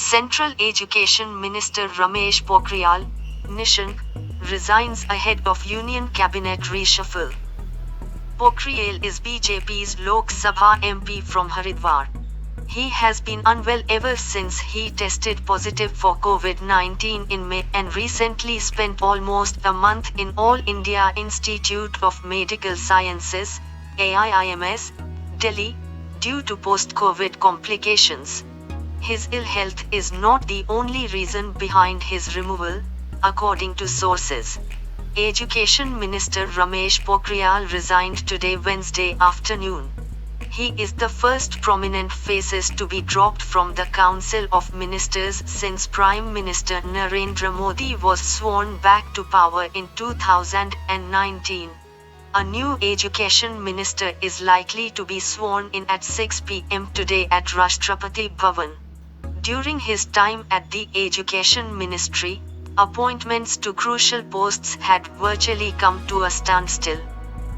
Central Education Minister Ramesh Pokhriyal Nishank resigns ahead of Union Cabinet reshuffle. Pokhriyal is BJP's Lok Sabha MP from Haridwar. He has been unwell ever since he tested positive for COVID-19 in May and recently spent almost a month in All India Institute of Medical Sciences, AIIMS, Delhi, due to post-COVID complications. His ill health is not the only reason behind his removal, according to sources. Education Minister Ramesh Pokhriyal resigned today Wednesday afternoon. He is the first prominent faces to be dropped from the Council of Ministers since Prime Minister Narendra Modi was sworn back to power in 2019. A new education minister is likely to be sworn in at 6 p.m. today at Rashtrapati Bhavan. During his time at the Education Ministry, appointments to crucial posts had virtually come to a standstill.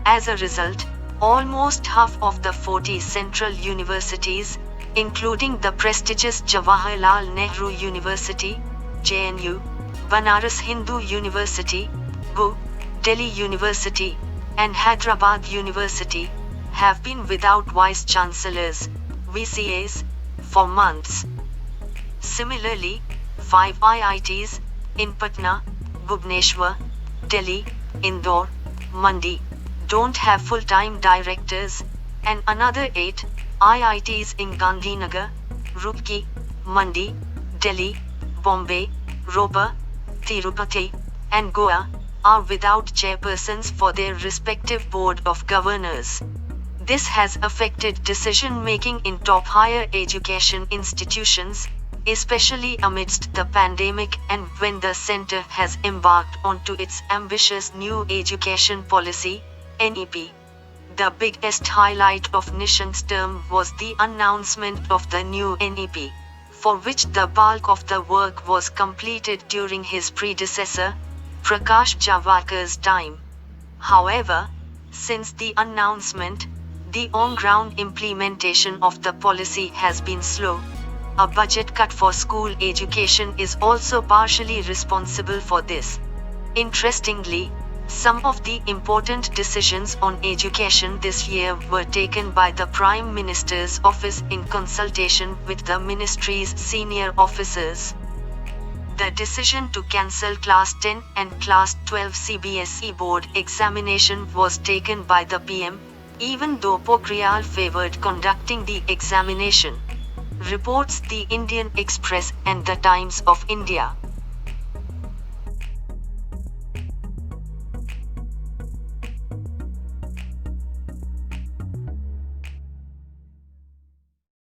As a result, almost half of the 40 central universities, including the prestigious Jawaharlal Nehru University, JNU, Banaras Hindu University, BU, Delhi University, and Hyderabad University, have been without vice chancellors, VCAs, for months. Similarly, 5 IITs, in Patna, Bhubaneswar, Delhi, Indore, Mandi, don't have full-time directors, and another 8 IITs in Gandhinagar, Roorkee, Mandi, Delhi, Bombay, Roper, Tirupati, and Goa, are without chairpersons for their respective board of governors. This has affected decision-making in top higher education institutions, especially amidst the pandemic and when the centre has embarked onto its ambitious new education policy, NEP. The biggest highlight of Nishank's term was the announcement of the new NEP, for which the bulk of the work was completed during his predecessor, Prakash Javakar's time. However, since the announcement, the on-ground implementation of the policy has been slow. A budget cut for school education is also partially responsible for this. Interestingly, some of the important decisions on education this year were taken by the Prime Minister's office in consultation with the ministry's senior officers. The decision to cancel Class 10 and Class 12 CBSE board examination was taken by the PM, even though Pokhriyal favored conducting the examination. Reports the Indian Express and the Times of India.